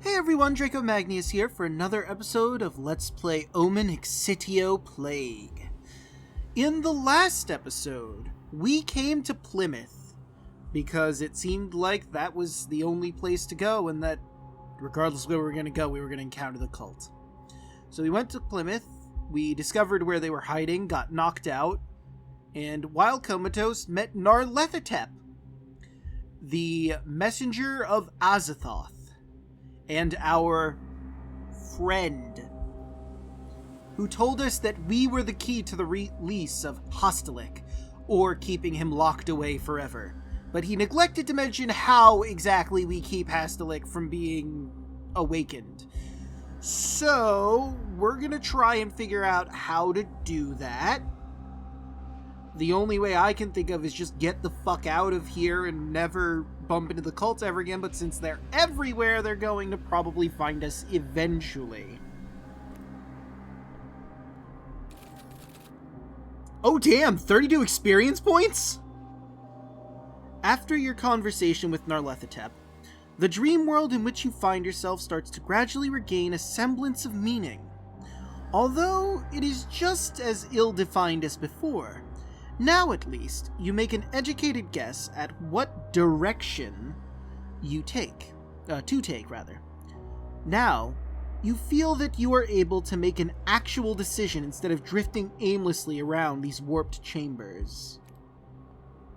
Hey everyone, Draco Magnius here for another episode of Let's Play Omen Exitio Plague. In the last episode, we came to Plymouth because it seemed like that was the only place to go and that regardless of where we were going to go, we were going to encounter the cult. So we went to Plymouth, we discovered where they were hiding, got knocked out, and while comatose, met Nyarlathotep, the messenger of Azathoth, and our friend, who told us that we were the key to the release of Hostilic, or keeping him locked away forever. But he neglected to mention how exactly we keep Hostilic from being awakened. So, we're gonna try and figure out how to do that. The only way I can think of is just get the fuck out of here and never bump into the cult ever again, but since they're everywhere, they're going to probably find us eventually. Oh damn, 32 experience points? After your conversation with Nyarlathotep, the dream world in which you find yourself starts to gradually regain a semblance of meaning. Although it is just as ill-defined as before, now, at least, you make an educated guess at what direction you take. Now, you feel that you are able to make an actual decision instead of drifting aimlessly around these warped chambers.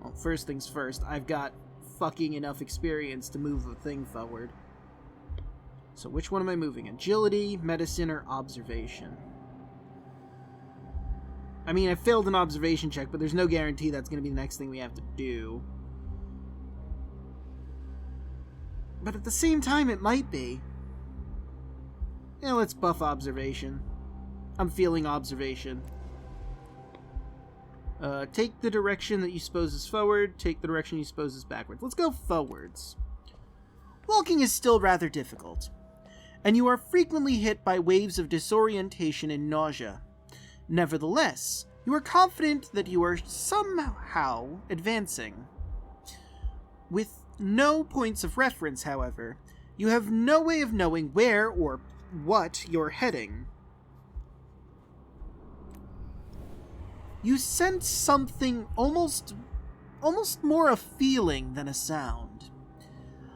Well, first things first, I've got fucking enough experience to move the thing forward. So which one am I moving? Agility, medicine, or observation? I mean, I failed an observation check, but there's no guarantee that's going to be the next thing we have to do. But at the same time, it might be. Yeah, let's buff observation. I'm feeling observation. Take the direction that you suppose is forward, take the direction you suppose is backwards. Let's go forwards. Walking is still rather difficult, and you are frequently hit by waves of disorientation and nausea. Nevertheless, you are confident that you are somehow advancing. With no points of reference, however, you have no way of knowing where or what you're heading. You sense something almost more a feeling than a sound.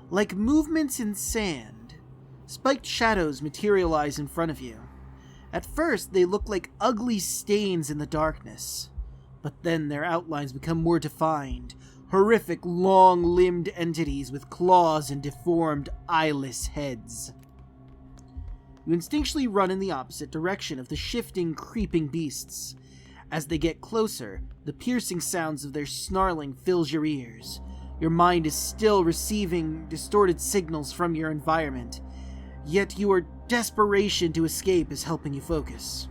Like movements in sand, spiked shadows materialize in front of you. At first, they look like ugly stains in the darkness, but then their outlines become more defined, horrific long-limbed entities with claws and deformed, eyeless heads. You instinctually run in the opposite direction of the shifting, creeping beasts. As they get closer, the piercing sounds of their snarling fills your ears. Your mind is still receiving distorted signals from your environment, yet your desperation to escape is helping you focus.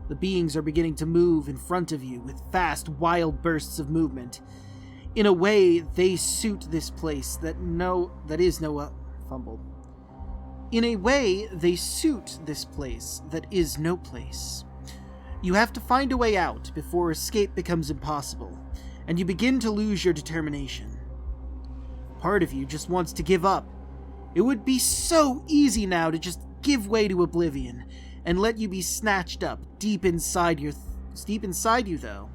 The beings are beginning to move in front of you with fast, wild bursts of movement. In a way, they suit this place In a way, they suit this place that is no place. You have to find a way out before escape becomes impossible, and you begin to lose your determination. Part of you just wants to give up. It would be so easy now to just give way to oblivion and let you be snatched up deep inside you though.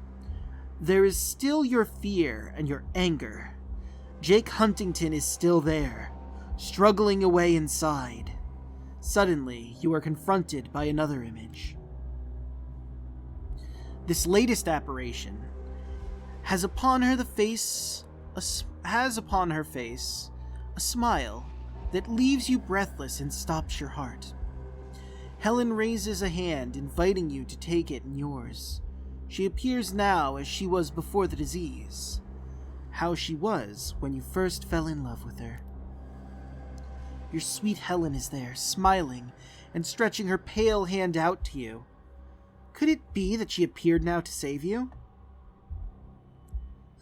There is still your fear and your anger. Jake Huntington is still there, struggling away inside. Suddenly, you are confronted by another image. This latest apparition has upon her face a smile that leaves you breathless and stops your heart. Helen raises a hand, inviting you to take it in yours. She appears now as she was before the disease, how she was when you first fell in love with her. Your sweet Helen is there, smiling and stretching her pale hand out to you. Could it be that she appeared now to save you?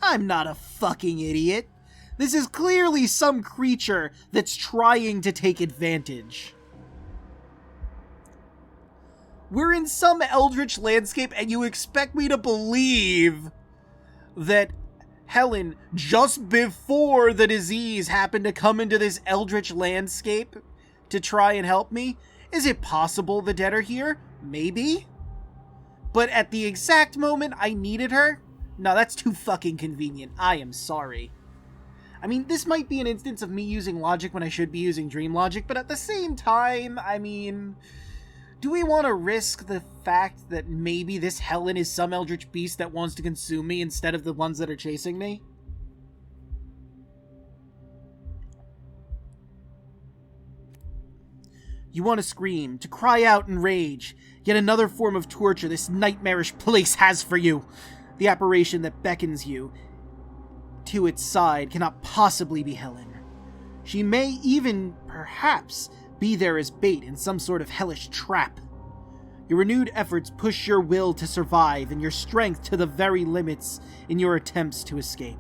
I'm not a fucking idiot. This is clearly some creature that's trying to take advantage. We're in some eldritch landscape and you expect me to believe that Helen, just before the disease happened to come into this eldritch landscape, to try and help me. Is it possible the dead are here? Maybe. But at the exact moment I needed her? No, that's too fucking convenient. I am sorry. I mean, this might be an instance of me using logic when I should be using dream logic, but at the same time, I mean, do we want to risk the fact that maybe this Helen is some eldritch beast that wants to consume me instead of the ones that are chasing me? You want to scream, to cry out in rage. Yet another form of torture this nightmarish place has for you. The apparition that beckons you to its side cannot possibly be Helen. She may even, perhaps, be there as bait in some sort of hellish trap. Your renewed efforts push your will to survive and your strength to the very limits in your attempts to escape.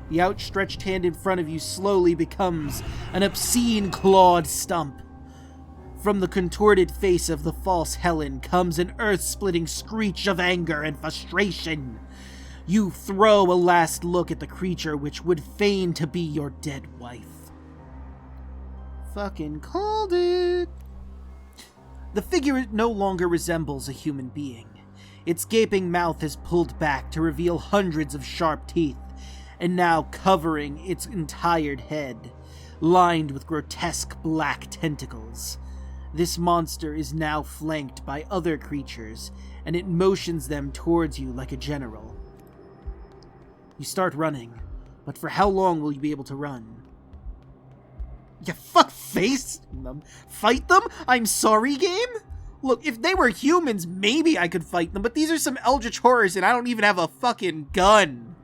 The outstretched hand in front of you slowly becomes an obscene clawed stump. From the contorted face of the false Helen comes an earth-splitting screech of anger and frustration. You throw a last look at the creature which would feign to be your dead wife. Fucking called it. The figure no longer resembles a human being. Its gaping mouth is pulled back to reveal hundreds of sharp teeth, and now covering its entire head, lined with grotesque black tentacles. This monster is now flanked by other creatures, and it motions them towards you like a general. You start running, but for how long will you be able to run? You fuck-face them? Fight them? I'm sorry, game? Look, if they were humans, maybe I could fight them, but these are some eldritch horrors and I don't even have a fucking gun.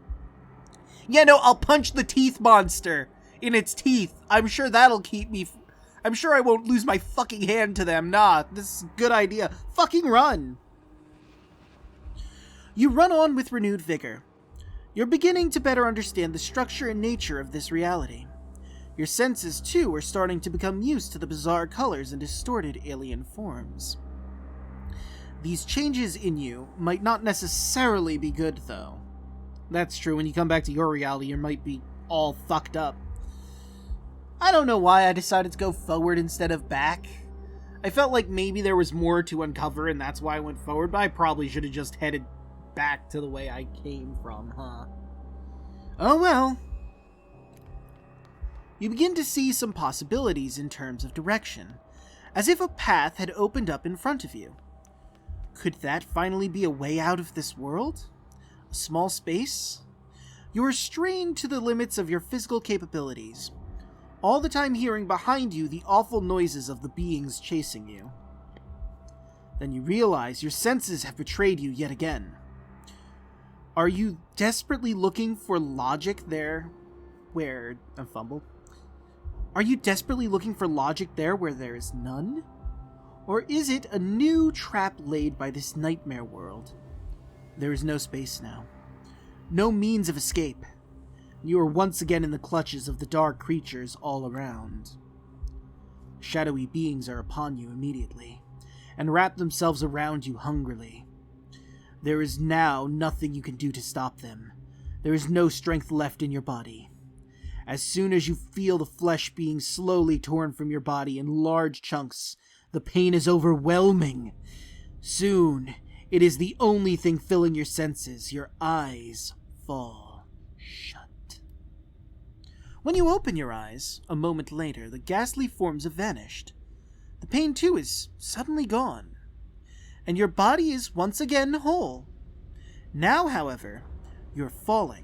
Yeah, no, I'll punch the teeth monster in its teeth. I'm sure that'll keep me... I'm sure I won't lose my fucking hand to them. Nah, this is a good idea. Fucking run! You run on with renewed vigor. You're beginning to better understand the structure and nature of this reality. Your senses, too, are starting to become used to the bizarre colors and distorted alien forms. These changes in you might not necessarily be good, though. That's true, when you come back to your reality, you might be all fucked up. I don't know why I decided to go forward instead of back. I felt like maybe there was more to uncover, and that's why I went forward, but I probably should have just headed back to the way I came from, huh? Oh well. You begin to see some possibilities in terms of direction, as if a path had opened up in front of you. Could that finally be a way out of this world? A small space? You are strained to the limits of your physical capabilities, all the time hearing behind you the awful noises of the beings chasing you. Then you realize your senses have betrayed you yet again. Are you desperately looking for logic there where... I fumble. Are you desperately looking for logic there where there is none? Or is it a new trap laid by this nightmare world? There is no space now. No means of escape. You are once again in the clutches of the dark creatures all around. Shadowy beings are upon you immediately, and wrap themselves around you hungrily. There is now nothing you can do to stop them. There is no strength left in your body. As soon as you feel the flesh being slowly torn from your body in large chunks, the pain is overwhelming. Soon, it is the only thing filling your senses. Your eyes fall shut. When you open your eyes, a moment later, the ghastly forms have vanished. The pain, too, is suddenly gone, and your body is once again whole. Now, however, you're falling.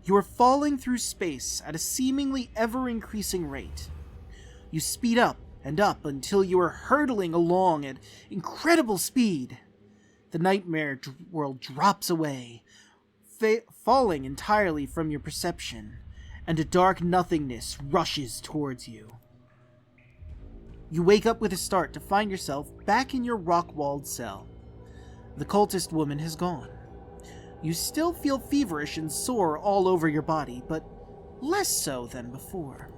You are falling through space at a seemingly ever-increasing rate. You speed up and up until you are hurtling along at incredible speed. The nightmare world drops away, falling entirely from your perception, and a dark nothingness rushes towards you. You wake up with a start to find yourself back in your rock-walled cell. The cultist woman has gone. You still feel feverish and sore all over your body, but less so than before.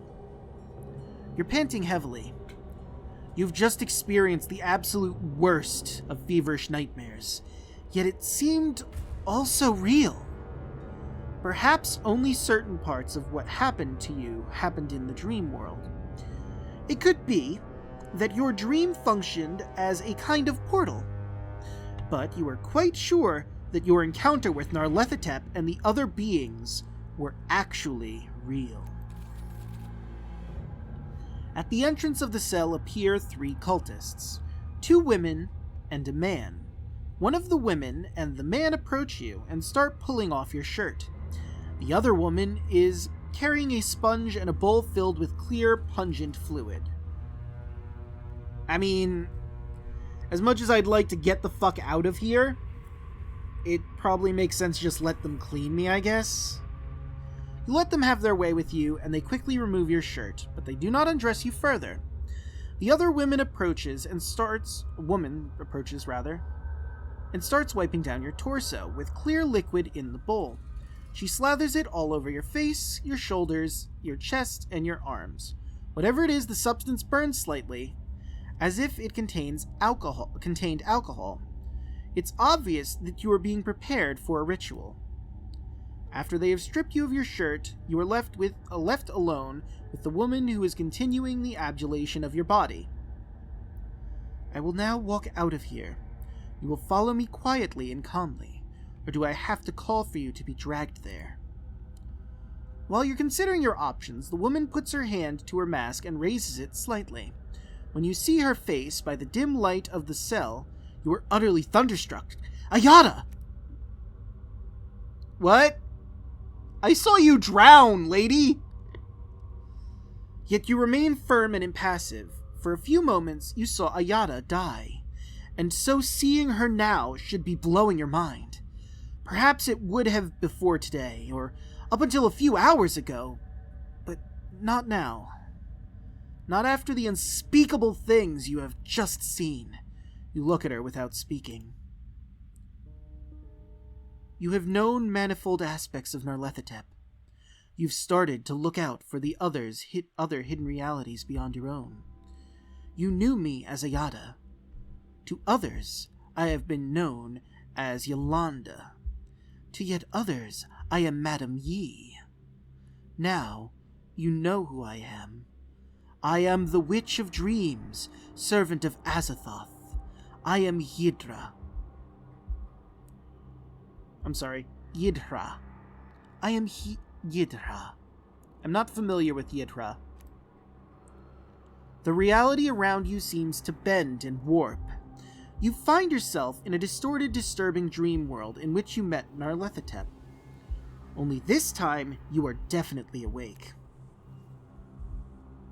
You're panting heavily. You've just experienced the absolute worst of feverish nightmares, yet it seemed also real. Perhaps only certain parts of what happened to you happened in the dream world. It could be that your dream functioned as a kind of portal, but you are quite sure that your encounter with Nyarlathotep and the other beings were actually real. At the entrance of the cell appear 3 cultists, 2 women and a man. One of the women and the man approach you and start pulling off your shirt. The other woman is carrying a sponge and a bowl filled with clear, pungent fluid. I mean, as much as I'd like to get the fuck out of here, it probably makes sense to just let them clean me, I guess. You let them have their way with you, and they quickly remove your shirt, but they do not undress you further. The other woman approaches and starts wiping down your torso with clear liquid in the bowl. She slathers it all over your face, your shoulders, your chest, and your arms. Whatever it is, the substance burns slightly, as if it contained alcohol. It's obvious that you are being prepared for a ritual. After they have stripped you of your shirt, you are left alone with the woman who is continuing the ablution of your body. I will now walk out of here. You will follow me quietly and calmly, or do I have to call for you to be dragged there? While you're considering your options, the woman puts her hand to her mask and raises it slightly. When you see her face by the dim light of the cell, you are utterly thunderstruck. Ayada! What? I saw you drown, lady! Yet you remain firm and impassive. For a few moments, you saw Ayada die, and so seeing her now should be blowing your mind. Perhaps it would have before today, or up until a few hours ago, but not now. Not after the unspeakable things you have just seen. You look at her without speaking. You have known manifold aspects of Nyarlathotep. You've started to look out for the other hidden realities beyond your own. You knew me as Ayada. To others, I have been known as Yolanda. To yet others, I am Madam Yi. Now, you know who I am. I am the Witch of Dreams, servant of Azathoth. I am Yidra. Yidra. I am Yidra. I'm not familiar with Yidra. The reality around you seems to bend and warp. You find yourself in a distorted, disturbing dream world in which you met Nyarlathotep. Only this time, you are definitely awake.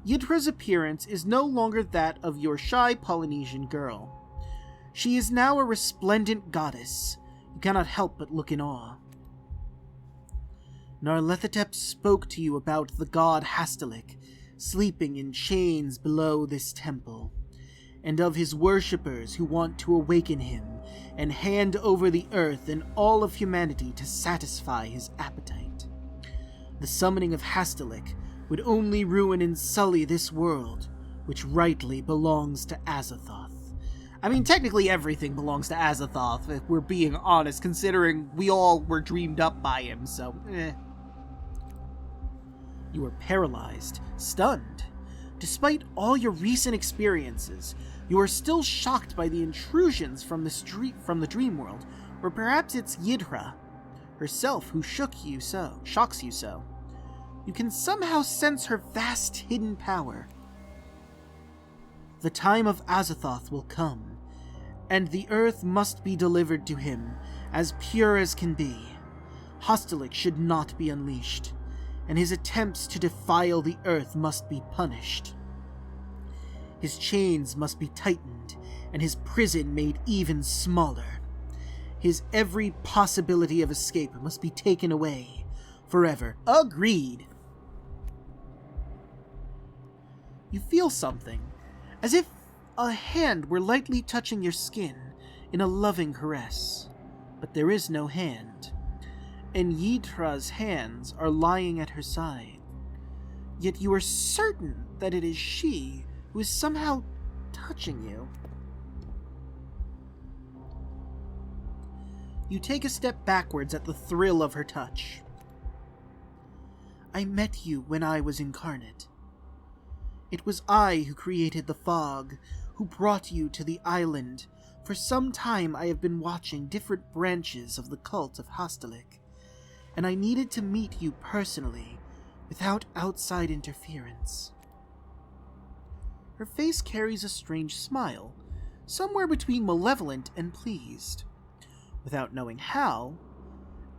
Yidra's appearance is no longer that of your shy Polynesian girl. She is now a resplendent goddess. You cannot help but look in awe. Nyarlathotep spoke to you about the god Hastalik, sleeping in chains below this temple, and of his worshippers who want to awaken him and hand over the earth and all of humanity to satisfy his appetite. The summoning of Hastalik would only ruin and sully this world, which rightly belongs to Azathoth. I mean, technically everything belongs to Azathoth, if we're being honest, considering we all were dreamed up by him, so You are paralyzed, stunned. Despite all your recent experiences, you are still shocked by the intrusions from the dream world, or perhaps it's Yidra herself who shocks you so. You can somehow sense her vast hidden power. The time of Azathoth will come, and the earth must be delivered to him, as pure as can be. Hastalik should not be unleashed, and his attempts to defile the earth must be punished. His chains must be tightened, and his prison made even smaller. His every possibility of escape must be taken away, forever. Agreed. You feel something, as if a hand were lightly touching your skin in a loving caress. But there is no hand, and Yidra's hands are lying at her side. Yet you are certain that it is she who is somehow touching you. You take a step backwards at the thrill of her touch. I met you when I was incarnate. It was I who created the fog, who brought you to the island. For some time I have been watching different branches of the cult of Hostilic, and I needed to meet you personally, without outside interference." Her face carries a strange smile, somewhere between malevolent and pleased. Without knowing how,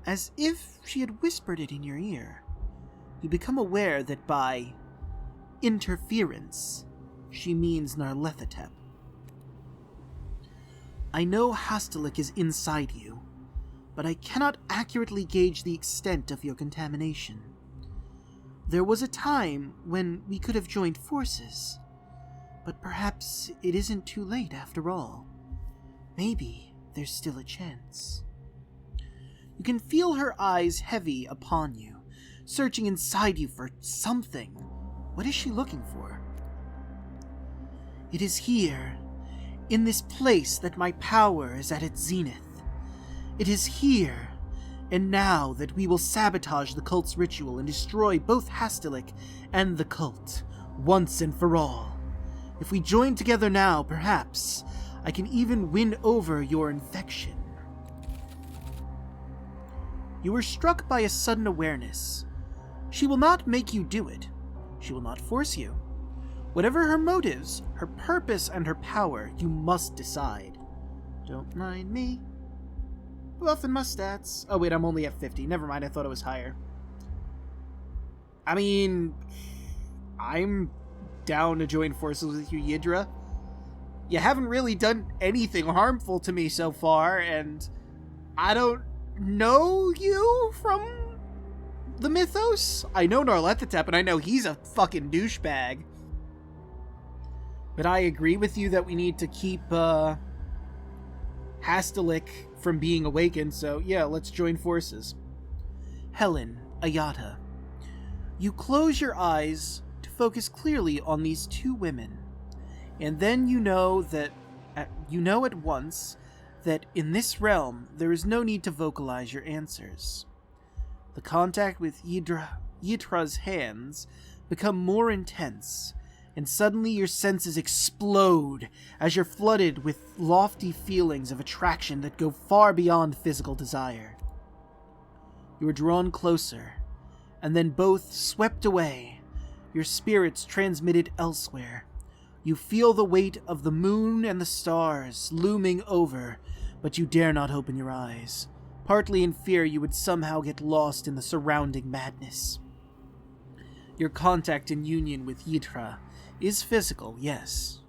as if she had whispered it in your ear, you become aware that by interference, she means Nyarlathotep. "I know Hostilic is inside you, but I cannot accurately gauge the extent of your contamination. There was a time when we could have joined forces, but perhaps it isn't too late after all. Maybe there's still a chance." You can feel her eyes heavy upon you, searching inside you for something. What is she looking for? "It is here, in this place, that my power is at its zenith. It is here and now that we will sabotage the cult's ritual and destroy both Hostilic and the cult, once and for all. If we join together now, perhaps I can even win over your infection." You are struck by a sudden awareness. She will not make you do it. She will not force you. Whatever her motives, her purpose, and her power, you must decide. Don't mind me. Buffing my stats. Oh wait, I'm only at 50. Never mind, I thought it was higher. I mean, I'm down to join forces with you, Yidra. You haven't really done anything harmful to me so far, and I don't know you from the mythos. I know Nyarlathotep, and I know he's a fucking douchebag. But I agree with you that we need to keep Hostilic from being awakened, so yeah, let's join forces. Helen, Ayata. You close your eyes to focus clearly on these two women, and then you know at once that in this realm there is no need to vocalize your answers. The contact with Yitra's hands become more intense, and suddenly your senses explode as you're flooded with lofty feelings of attraction that go far beyond physical desire. You are drawn closer, and then both swept away, your spirits transmitted elsewhere. You feel the weight of the moon and the stars looming over, but you dare not open your eyes, partly in fear you would somehow get lost in the surrounding madness. Your contact and union with Yitra is physical, yes,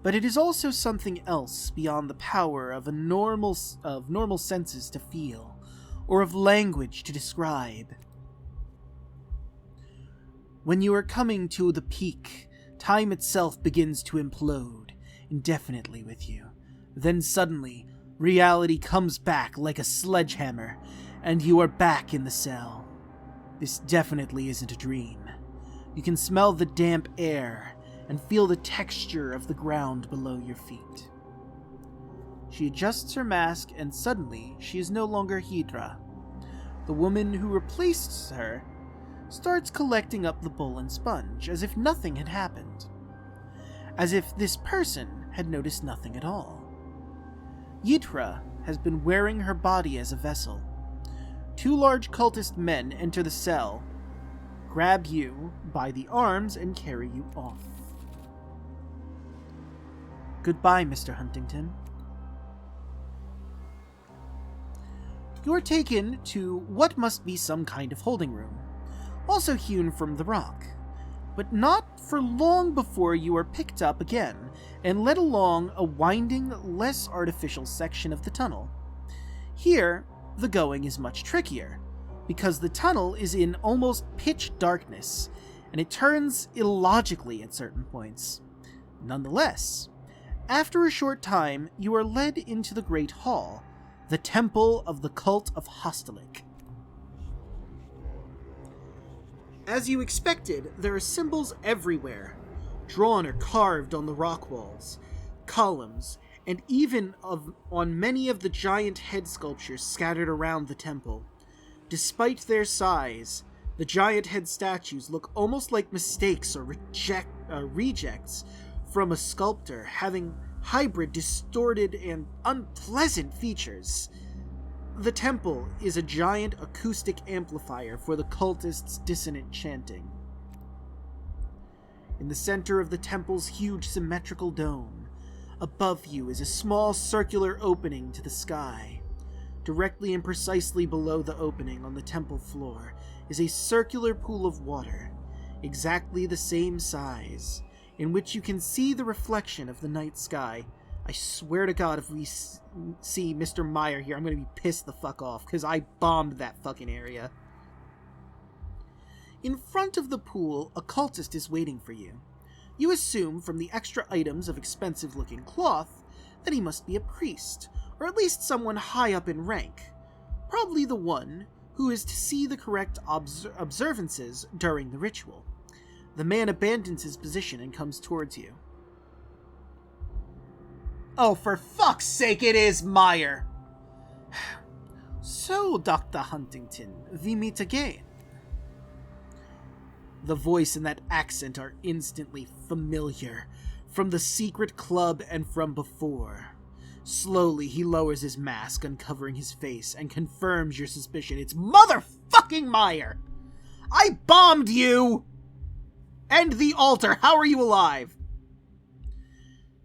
but it is also something else beyond the power of normal senses to feel, or of language to describe. When you are coming to the peak, time itself begins to implode indefinitely with you. Then suddenly, reality comes back like a sledgehammer, and you are back in the cell. This definitely isn't a dream. You can smell the damp air and feel the texture of the ground below your feet. She adjusts her mask, and suddenly she is no longer Hydra. The woman who replaced her starts collecting up the bowl and sponge, as if nothing had happened. As if this person had noticed nothing at all. Yitra has been wearing her body as a vessel. Two large cultist men enter the cell, grab you by the arms, and carry you off. Goodbye, Mr. Huntington. You are taken to what must be some kind of holding room, also hewn from the rock, but not for long before you are picked up again and led along a winding, less artificial section of the tunnel. Here, the going is much trickier, because the tunnel is in almost pitch darkness, and it turns illogically at certain points. Nonetheless, after a short time, you are led into the Great Hall, the temple of the cult of Hostilic. As you expected, there are symbols everywhere, drawn or carved on the rock walls, columns, and even on many of the giant head sculptures scattered around the temple. Despite their size, The giant head statues look almost like mistakes or rejects from a sculptor, having hybrid, distorted, and unpleasant features. The temple is a giant acoustic amplifier for the cultists' dissonant chanting. In the center of the temple's huge symmetrical dome, above you is a small circular opening to the sky. Directly and precisely below the opening on the temple floor is a circular pool of water, exactly the same size, in which you can see the reflection of the night sky. I swear to God, if we see Mr. Meyer here, I'm going to be pissed the fuck off, because I bombed that fucking area. In front of the pool, a cultist is waiting for you. You assume from the extra items of expensive-looking cloth that he must be a priest, or at least someone high up in rank, probably the one who is to see the correct observances during the ritual. The man abandons his position and comes towards you. Oh, for fuck's sake, it is Meyer! So, Dr. Huntington, we meet again. The voice and that accent are instantly familiar, from the secret club and from before. Slowly, he lowers his mask, uncovering his face, and confirms your suspicion. It's motherfucking Meyer! I bombed you! And the altar! How are you alive?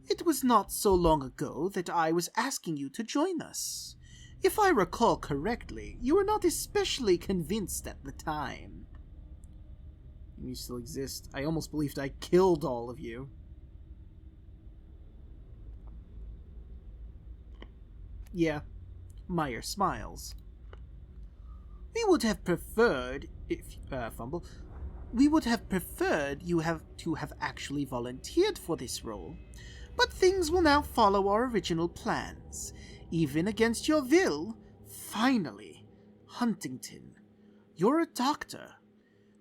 It was not so long ago that I was asking you to join us. If I recall correctly, you were not especially convinced at the time. You still exist. I almost believed I killed all of you. Yeah. Meyer smiles. We would have preferred, we would have preferred you to have actually volunteered for this role, but things will now follow our original plans, even against your will. Finally, Huntington, you're a doctor.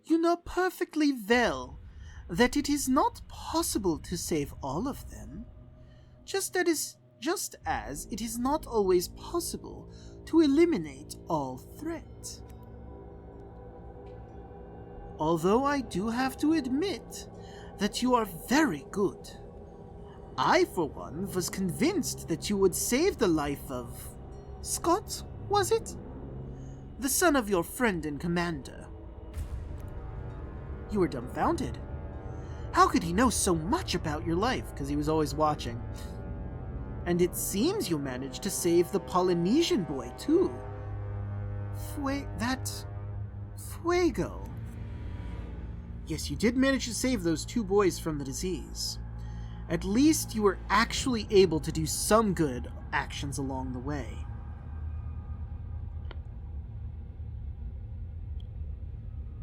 You know perfectly well that it is not possible to save all of them, just as it is not always possible to eliminate all threat. Although I do have to admit that you are very good. I, for one, was convinced that you would save the life of Scott, was it? The son of your friend and commander. You were dumbfounded. How could he know so much about your life? Because he was always watching. And it seems you managed to save the Polynesian boy, too. Fuego. Yes, you did manage to save those two boys from the disease. At least you were actually able to do some good actions along the way.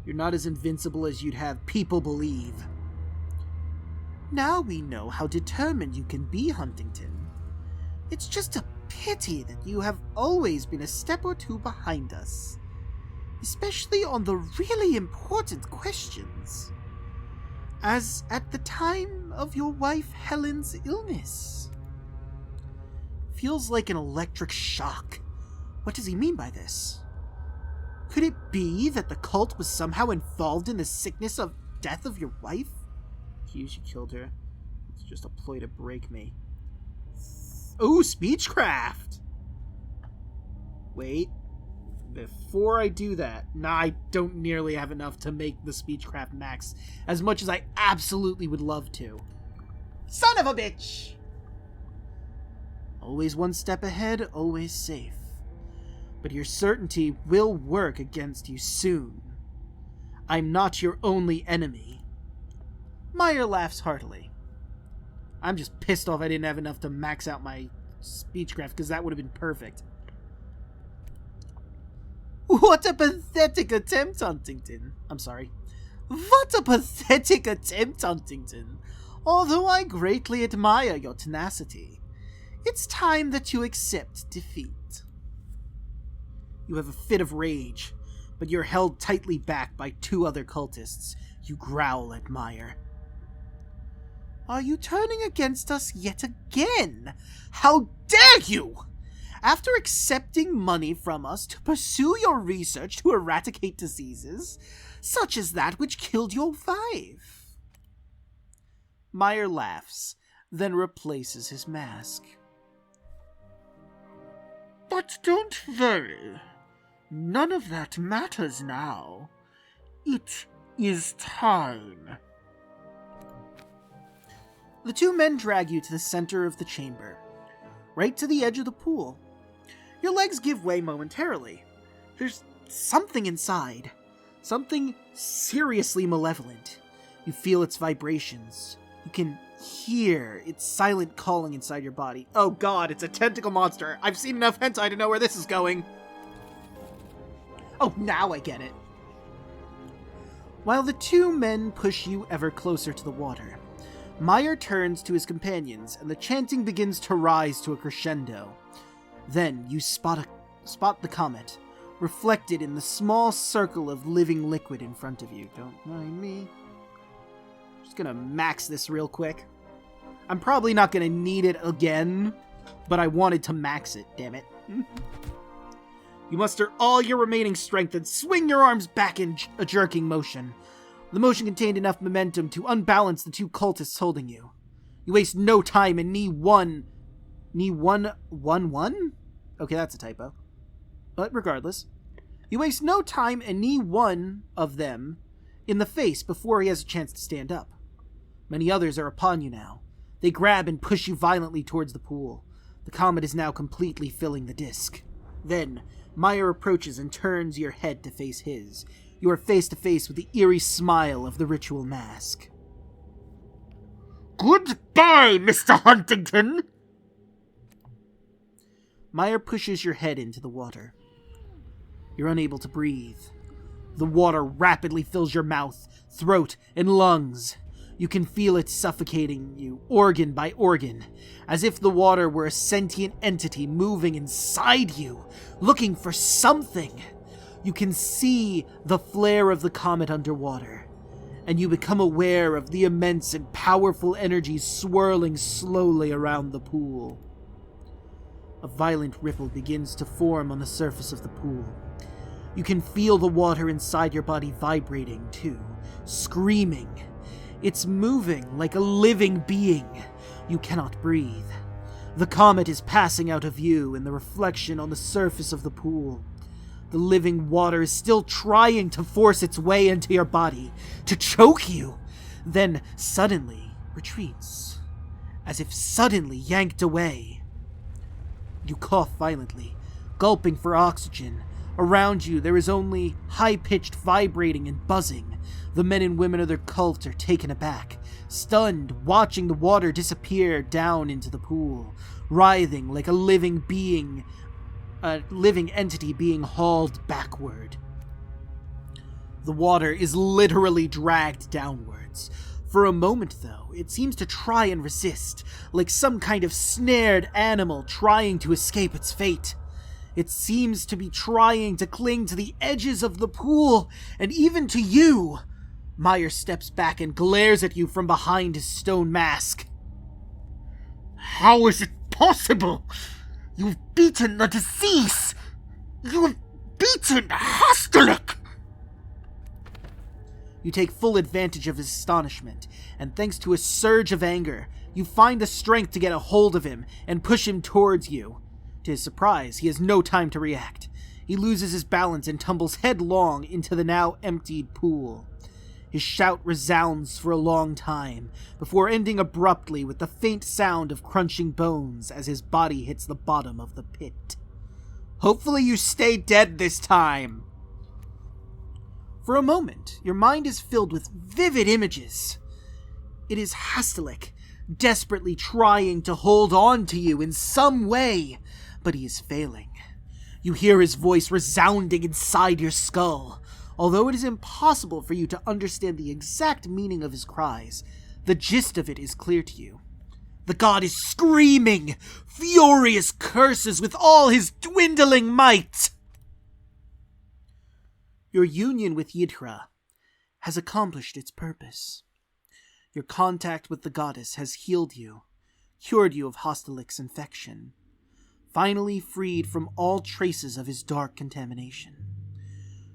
You're not as invincible as you'd have people believe. Now we know how determined you can be, Huntington. It's just a pity that you have always been a step or two behind us, especially on the really important questions, as at the time of your wife Helen's illness. Feels like an electric shock. What does he mean by this? Could it be that the cult was somehow involved in the sickness of death of your wife? Hughes, you killed her. It's just a ploy to break me. Ooh, speechcraft! Wait. Before I do that, I don't nearly have enough to make the speechcraft max, as much as I absolutely would love to. Son of a bitch! Always one step ahead, always safe. But your certainty will work against you soon. I'm not your only enemy. Meyer laughs heartily. I'm just pissed off I didn't have enough to max out my speechcraft, because that would have been perfect. What a pathetic attempt, Huntington. I'm sorry. What a pathetic attempt, Huntington. Although I greatly admire your tenacity, it's time that you accept defeat. You have a fit of rage, but you're held tightly back by two other cultists. You growl at Meyer. Are you turning against us yet again? How dare you! After accepting money from us to pursue your research to eradicate diseases, such as that which killed your wife. Meyer laughs, then replaces his mask. But don't worry. None of that matters now. It is time. The two men drag you to the center of the chamber, right to the edge of the pool. Your legs give way momentarily. There's something inside. Something seriously malevolent. You feel its vibrations. You can hear its silent calling inside your body. Oh god, it's a tentacle monster. I've seen enough hentai to know where this is going. Oh, now I get it. While the two men push you ever closer to the water, Meyer turns to his companions, and the chanting begins to rise to a crescendo. Then you spot the comet, reflected in the small circle of living liquid in front of you. Don't mind me. Just gonna max this real quick. I'm probably not gonna need it again, but I wanted to max it, damn it. You muster all your remaining strength and swing your arms back in a jerking motion. The motion contained enough momentum to unbalance the two cultists holding you. You waste no time and knee one? Okay, that's a typo. But regardless, you waste no time and knee one of them in the face before he has a chance to stand up. Many others are upon you now. They grab and push you violently towards the pool. The comet is now completely filling the disc. Then, Meyer approaches and turns your head to face his. You are face to face with the eerie smile of the ritual mask. Goodbye, Mr. Huntington! Meyer pushes your head into the water. You're unable to breathe. The water rapidly fills your mouth, throat, and lungs. You can feel it suffocating you, organ by organ, as if the water were a sentient entity moving inside you, looking for something. You can see the flare of the comet underwater, and you become aware of the immense and powerful energies swirling slowly around the pool. A violent ripple begins to form on the surface of the pool. You can feel the water inside your body vibrating, too, screaming. It's moving like a living being. You cannot breathe. The comet is passing out of view in the reflection on the surface of the pool. The living water is still trying to force its way into your body, to choke you, then suddenly retreats, as if suddenly yanked away. You cough violently, gulping for oxygen. Around you there is only high-pitched vibrating and buzzing. The men and women of their cult are taken aback, stunned, watching the water disappear down into the pool, writhing like a living entity being hauled backward. The water is literally dragged downwards. For a moment, though, it seems to try and resist, like some kind of snared animal trying to escape its fate. It seems to be trying to cling to the edges of the pool, and even to you. Meyer steps back and glares at you from behind his stone mask. How is it possible? You've beaten the disease! You've beaten Hostilic! You take full advantage of his astonishment, and thanks to a surge of anger, you find the strength to get a hold of him and push him towards you. To his surprise, he has no time to react. He loses his balance and tumbles headlong into the now emptied pool. His shout resounds for a long time, before ending abruptly with the faint sound of crunching bones as his body hits the bottom of the pit. Hopefully you stay dead this time! For a moment, your mind is filled with vivid images. It is Hostilic, desperately trying to hold on to you in some way, but he is failing. You hear his voice resounding inside your skull. Although it is impossible for you to understand the exact meaning of his cries, the gist of it is clear to you. The god is screaming furious curses with all his dwindling might. Your union with Yidra has accomplished its purpose. Your contact with the goddess has healed you, cured you of Hostilic's infection. finally freed from all traces of his dark contamination.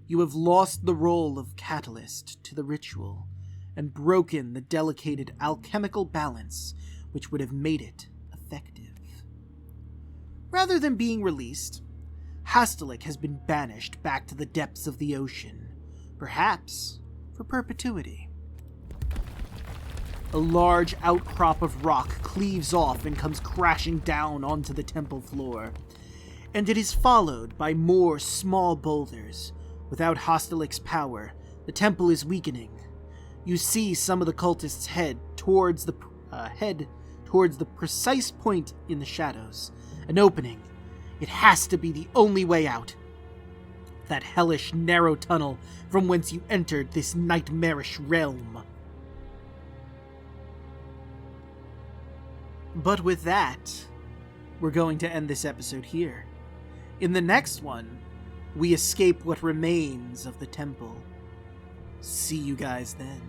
You have lost the role of catalyst to the ritual, and broken the delicate alchemical balance which would have made it effective. Rather than being released, Hastalik has been banished back to the depths of the ocean, perhaps for perpetuity. A large outcrop of rock cleaves off and comes crashing down onto the temple floor, and it is followed by more small boulders. Without Hastalik's power, the temple is weakening. You see some of the cultists head towards the precise point in the shadows, an opening. It has to be the only way out. That hellish, narrow tunnel from whence you entered this nightmarish realm. But with that, we're going to end this episode here. In the next one, we escape what remains of the temple. See you guys then.